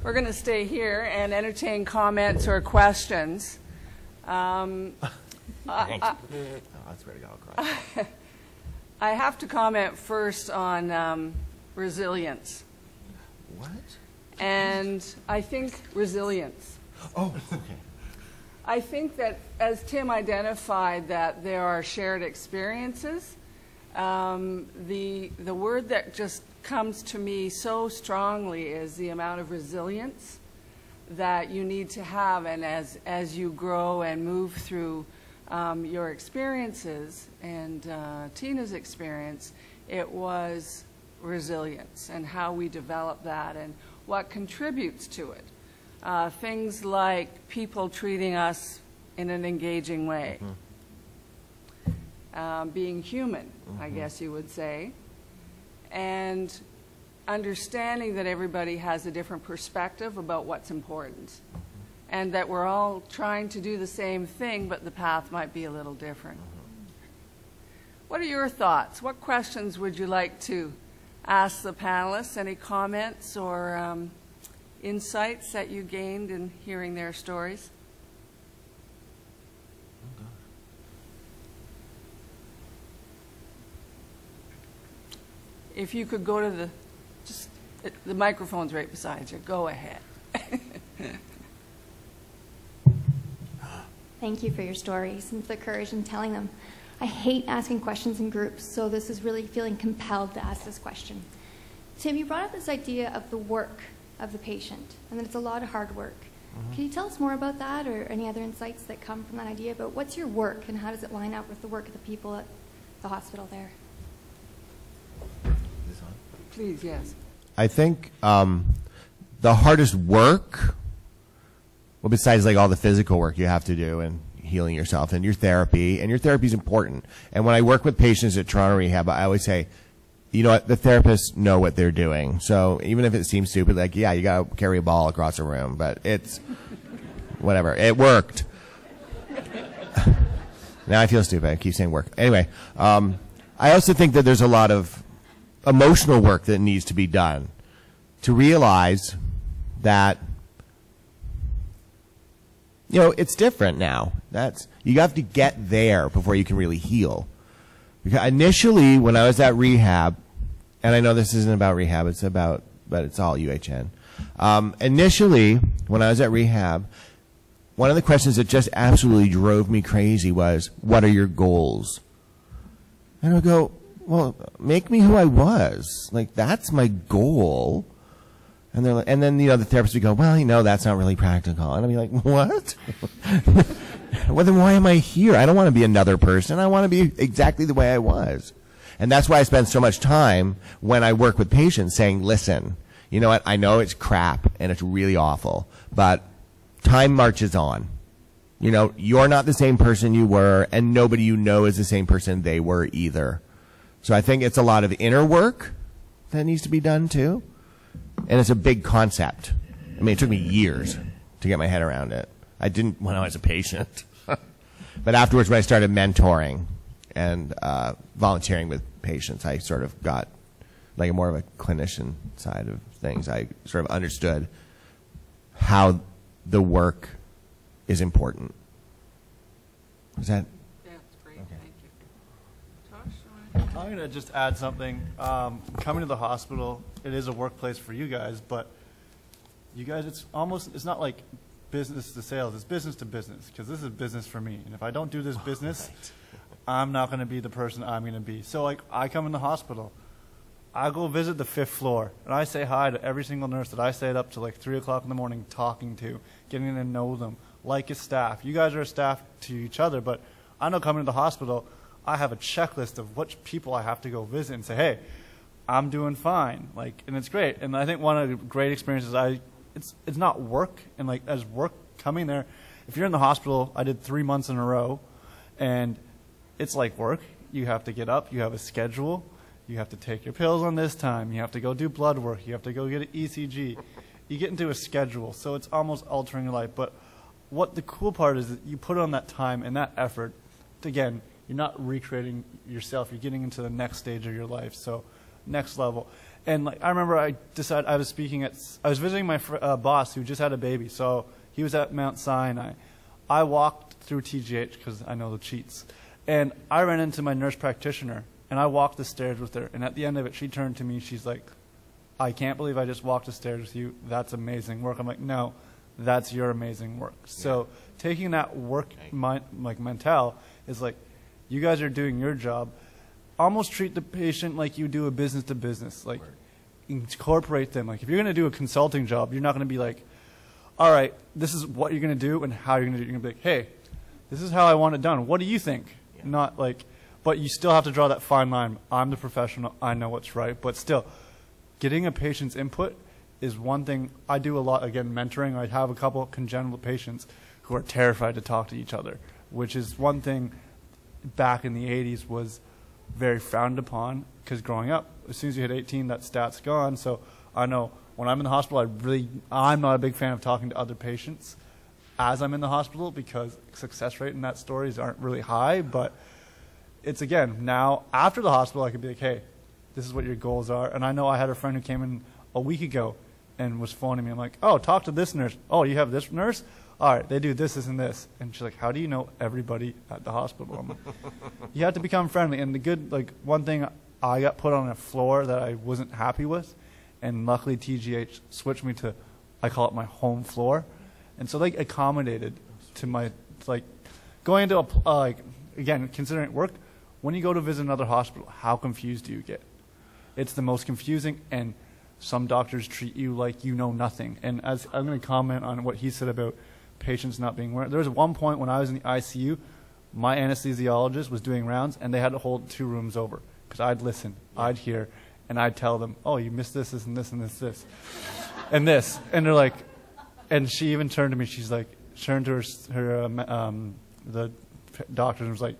We're going to stay here and entertain comments or questions. I swear to God, I'll cry. I have to comment first on resilience. What? And I think resilience. Oh, okay. I think that, as Tim identified, that there are shared experiences. The word that just comes to me so strongly is the amount of resilience that you need to have, and as you grow and move through your experiences, and Tina's experience, it was resilience and how we develop that and what contributes to it. Things like people treating us in an engaging way. Being human, I guess you would say. And understanding that everybody has a different perspective about what's important. And that we're all trying to do the same thing, but the path might be a little different. What are your thoughts? What questions would you like to ask the panelists? Any comments or insights that you gained in hearing their stories? If you could go to the microphone's right beside you. Go ahead. Thank you for your stories and for the courage in telling them. I hate asking questions in groups, so this is really feeling compelled to ask this question. Tim, you brought up this idea of the work of the patient, and that it's a lot of hard work. Can you tell us more about that, or any other insights that come from that idea about what's your work and how does it line up with the work of the people at the hospital there? Please, yes. I think the hardest work, well, besides like all the physical work you have to do and healing yourself and your therapy is important. And when I work with patients at Toronto Rehab, I always say, you know what, the therapists know what they're doing. So even if it seems stupid, like, yeah, you got to carry a ball across a room, but it's whatever. It worked. Now I feel stupid. I keep saying work. Anyway, I also think that there's a lot of emotional work that needs to be done to realize that, you know, it's different now. You have to get there before you can really heal. Because initially, when I was at rehab, and I know this isn't about rehab, but it's all UHN. Initially, when I was at rehab, one of the questions that just absolutely drove me crazy was, what are your goals? And I go, well, make me who I was. Like, that's my goal. And they're like, and then, you know, the therapist would go, well, you know, that's not really practical. And I'd be like, what? Well, then why am I here? I don't want to be another person. I want to be exactly the way I was. And that's why I spend so much time when I work with patients saying, listen, you know what? I know it's crap and it's really awful, but time marches on. You know, you're not the same person you were, and nobody you know is the same person they were either. So I think it's a lot of inner work that needs to be done too. And it's a big concept. I mean, it took me years to get my head around it. I didn't when I was a patient. But afterwards, when I started mentoring and volunteering with patients, I sort of got like more of a clinician side of things. I sort of understood how the work is important. Is that? Yeah, that's great. Okay. Thank you. Tosh? I'm going to just add something. Coming to the hospital, it is a workplace for you guys, but you guys, it's not like business to sales, it's business to business, because this is business for me. And if I don't do this business, I'm not going to be the person I'm going to be. So like, I come in the hospital, I go visit the 5th floor, and I say hi to every single nurse that I stayed up to like 3 o'clock in the morning talking to, getting to know them, like a staff. You guys are a staff to each other, but I know coming to the hospital, I have a checklist of which people I have to go visit and say, hey, I'm doing fine, like, and it's great. And I think one of the great experiences, it's not work, and like as work coming there, if you're in the hospital, I did 3 months in a row, and it's like work. You have to get up, you have a schedule, you have to take your pills on this time, you have to go do blood work, you have to go get an ECG. You get into a schedule, so it's almost altering your life. But what the cool part is that you put on that time and that effort. Again, you're not recreating yourself, you're getting into the next stage of your life, so next level. And like, I remember I decided I was visiting my boss who just had a baby. So he was at Mount Sinai. I walked through TGH because I know the cheats. And I ran into my nurse practitioner, and I walked the stairs with her. And at the end of it, she turned to me. She's like, I can't believe I just walked the stairs with you. That's amazing work. I'm like, no, that's your amazing work. So taking that work mental is like, you guys are doing your job. Almost treat the patient like you do a business to business. Like, incorporate them. Like, if you're going to do a consulting job, you're not going to be like, all right, this is what you're going to do and how you're going to do it. You're going to be like, hey, this is how I want it done. What do you think? Yeah. Not like, but you still have to draw that fine line. I'm the professional. I know what's right. But still, getting a patient's input is one thing. I do a lot, again, mentoring. I have a couple of congenital patients who are terrified to talk to each other, which is one thing back in the 80s was very frowned upon, because growing up, as soon as you hit 18, that stat's gone. So I know when I'm in the hospital, I'm not a big fan of talking to other patients as I'm in the hospital, because success rate in that stories aren't really high. But it's, again, now after the hospital, I could be like, hey, this is what your goals are. And I know I had a friend who came in a week ago and was phoning me. I'm like, oh, talk to this nurse. Oh, you have this nurse? All right, they do this, this, and this. And she's like, how do you know everybody at the hospital? I'm like, you have to become friendly. And the good, like, one thing, I got put on a floor that I wasn't happy with, and luckily TGH switched me to, I call it my home floor. And so they accommodated to my, like, going into, like, again, considering it worked, when you go to visit another hospital, how confused do you get? It's the most confusing, and some doctors treat you like you know nothing. And as I'm going to comment on what he said about patients not being aware. There was one point when I was in the ICU, my anesthesiologist was doing rounds, and they had to hold 2 rooms over, because I'd listen, I'd hear, and I'd tell them, oh, you missed this, this, and this, and this, and this. And they're like, and she even turned to me, she's like, turned to the doctor and was like,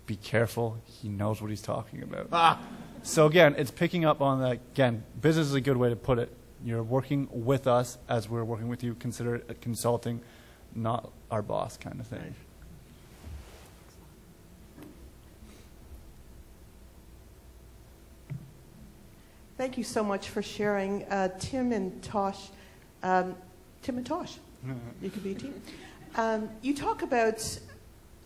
be careful, he knows what he's talking about. So again, it's picking up on that. Again, business is a good way to put it. You're working with us as we're working with you. Consider it consulting, not our boss kind of thing. Thank you so much for sharing. Tim and Tosh, you could be a team. You talk about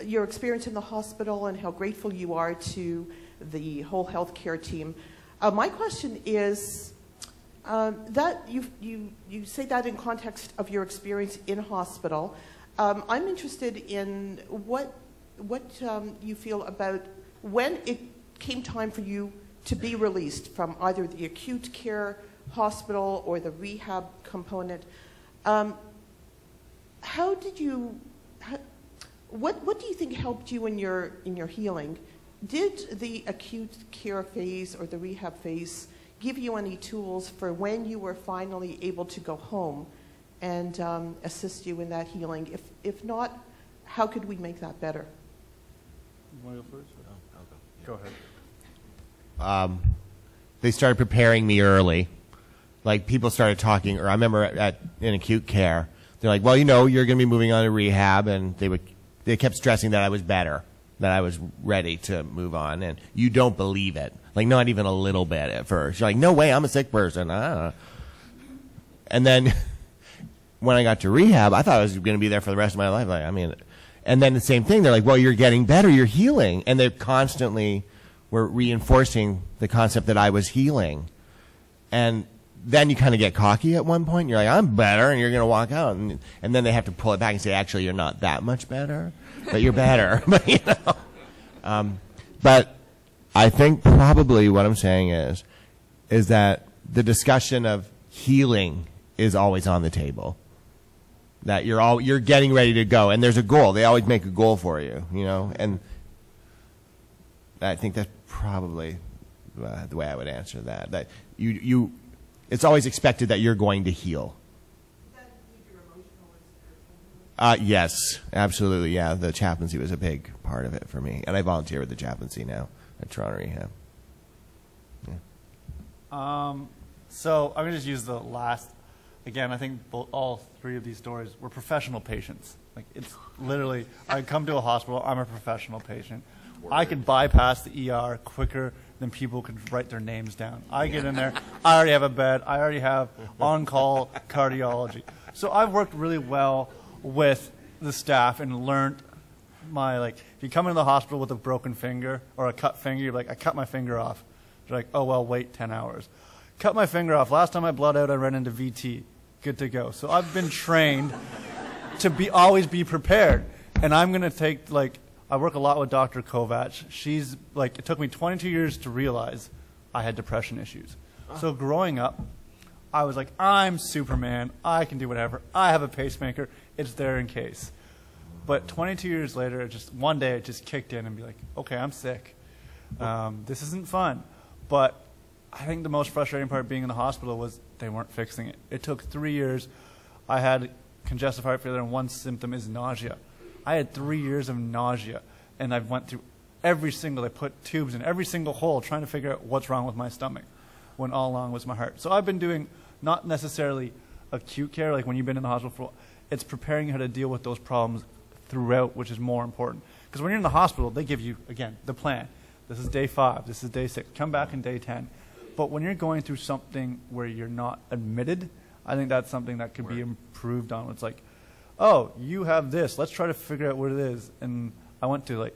your experience in the hospital and how grateful you are to the whole healthcare team. My question is, that you say that in context of your experience in hospital. I'm interested in what you feel about when it came time for you to be released from either the acute care hospital or the rehab component. What do you think helped you in your healing? Did the acute care phase or the rehab phase give you any tools for when you were finally able to go home and assist you in that healing? If not, how could we make that better? You want to go first? I'll go. Go ahead. They started preparing me early. Like, people started talking, or I remember in acute care, they're like, well, you know, you're going to be moving on to rehab, and they kept stressing that I was better, that I was ready to move on, and you don't believe it. Like, not even a little bit at first. You're like, no way, I'm a sick person. And then when I got to rehab, I thought I was going to be there for the rest of my life. Like, I mean, and then the same thing. They're like, well, you're getting better, you're healing. And they constantly were reinforcing the concept that I was healing. And then you kind of get cocky at one point. You're like, I'm better, and you're going to walk out. And then they have to pull it back and say, actually, you're not that much better, but you're better. But, you know. But I think probably what I'm saying is that the discussion of healing is always on the table. That you're getting ready to go, and there's a goal. They always make a goal for you, you know. And I think that's probably the way I would answer that. That it's always expected that you're going to heal. Does that include your emotional? Yes, absolutely. Yeah, the chaplaincy was a big part of it for me, and I volunteer with the chaplaincy now at Toronto Rehab. Yeah. So I'm gonna just use the last. Again, I think all 3 of these stories were professional patients. Like, it's literally, I come to a hospital, I'm a professional patient. I could bypass the ER quicker then people could write their names down. I get in there, I already have a bed, I already have on-call cardiology. So I've worked really well with the staff and learned if you come into the hospital with a broken finger or a cut finger, you're like, I cut my finger off. You're like, oh, well, wait 10 hours. Cut my finger off. Last time I bled out, I ran into VT. Good to go. So I've been trained to always be prepared. And I'm going to take, I work a lot with Dr. Kovacs. She's, it took me 22 years to realize I had depression issues. So growing up, I was like, I'm Superman. I can do whatever. I have a pacemaker. It's there in case. But 22 years later, one day it just kicked in and be like, okay, I'm sick. This isn't fun. But I think the most frustrating part being in the hospital was they weren't fixing it. It took 3 years. I had congestive heart failure, and one symptom is nausea. I had 3 years of nausea, and I went through I put tubes in every single hole trying to figure out what's wrong with my stomach, when all along was my heart. So I've been doing not necessarily acute care, like when you've been in the hospital for a while. It's preparing you how to deal with those problems throughout, which is more important. Because when you're in the hospital, they give you, again, the plan. This is day 5. This is day 6. Come back in day 10. But when you're going through something where you're not admitted, I think that's something that could be improved on. It's like, oh, you have this. Let's try to figure out what it is. And I went to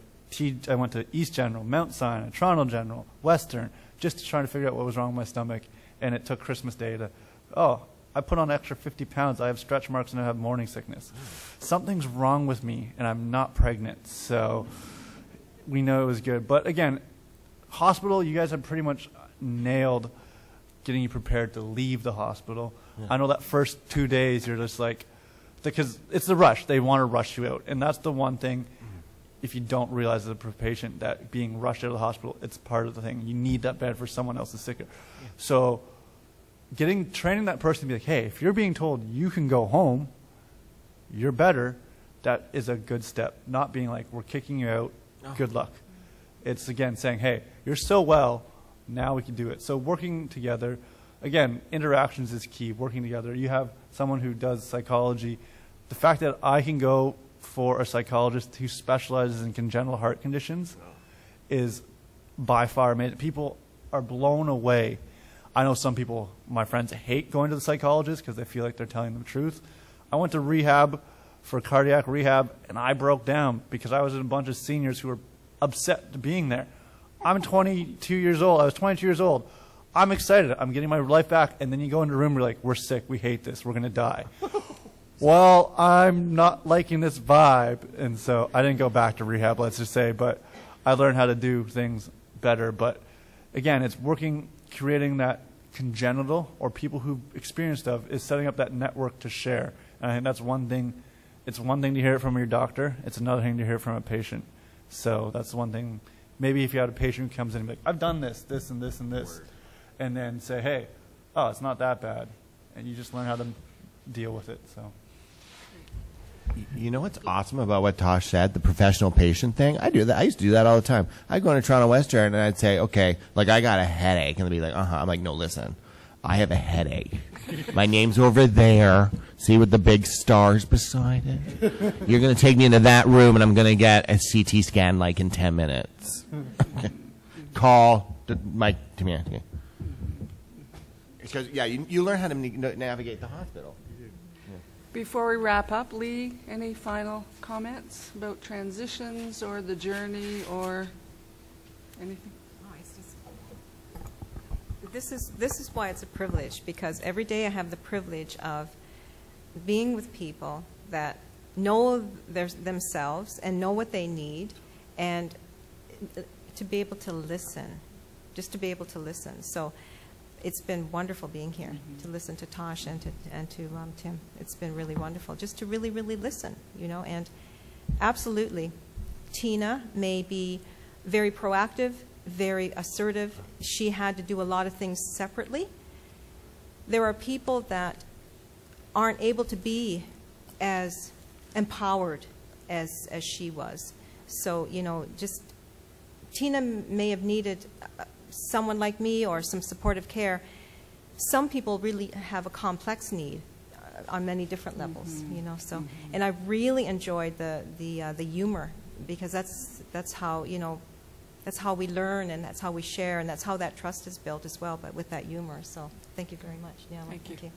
I went to East General, Mount Sinai, Toronto General, Western, just to try to figure out what was wrong with my stomach. And it took Christmas Day to, I put on an extra 50 pounds. I have stretch marks and I have morning sickness. Something's wrong with me, and I'm not pregnant. So we know it was good. But again, hospital, you guys have pretty much nailed getting you prepared to leave the hospital. Yeah. I know that first 2 days you're just like, because it's the rush. They want to rush you out. And that's the one thing, if you don't realize as a patient that being rushed out of the hospital, it's part of the thing. You need that bed for someone else is sicker. Yeah. So training that person to be like, hey, if you're being told you can go home, you're better, that is a good step. Not being like, we're kicking you out, good luck. It's, again, saying, hey, you're so well, now we can do it. So working together, again, interactions is key, working together. You have someone who does psychology. The fact that I can go for a psychologist who specializes in congenital heart conditions is by far amazing. People are blown away. I know some people, my friends, hate going to the psychologist because they feel like they're telling them the truth. I went to rehab for cardiac rehab, and I broke down because I was in a bunch of seniors who were upset to being there. I'm 22 years old. I was 22 years old. I'm excited. I'm getting my life back. And then you go into a room, you're like, we're sick. We hate this. We're going to die. Well, I'm not liking this vibe. And so I didn't go back to rehab, let's just say. But I learned how to do things better. But again, it's working, creating that congenital or people who've experienced stuff is setting up that network to share. And I think that's one thing. It's one thing to hear it from your doctor. It's another thing to hear it from a patient. So that's one thing. Maybe if you had a patient who comes in and be like, I've done this, this, and this, and this, and then say, hey, oh, it's not that bad. And you just learn how to deal with it. So, you know what's awesome about what Tosh said, the professional patient thing? I do that. I used to do that all the time. I'd go into Toronto Western and I'd say, okay, I got a headache. And they'd be like, I'm like, no, listen, I have a headache. My name's over there. See, with the big stars beside it? You're going to take me into that room, and I'm going to get a CT scan in 10 minutes. Call Mike to me. Because, you learn how to navigate the hospital. Before we wrap up, Lee, any final comments about transitions or the journey or anything? This is why it's a privilege, because every day I have the privilege of being with people that know themselves and know what they need, and to be able to listen, just to be able to listen. So it's been wonderful being here to listen to Tosh and to Tim. It's been really wonderful just to really, really listen, and absolutely, Tina may be very proactive, very assertive. She had to do a lot of things separately. There are people that aren't able to be as empowered as she was. So, just Tina may have needed someone like me or some supportive care. Some people really have a complex need on many different levels, So, and I really enjoyed the humor, because that's how that's how we learn, and that's how we share, and that's how that trust is built as well, but with that humor. So thank you very much, Neil. Thank you.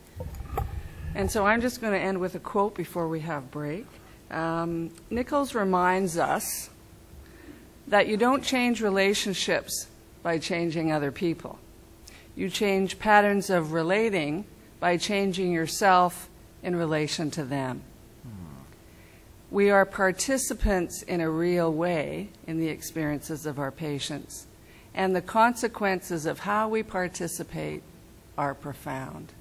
And so I'm just going to end with a quote before we have break. Nichols reminds us that you don't change relationships by changing other people. You change patterns of relating by changing yourself in relation to them. We are participants in a real way in the experiences of our patients, and the consequences of how we participate are profound.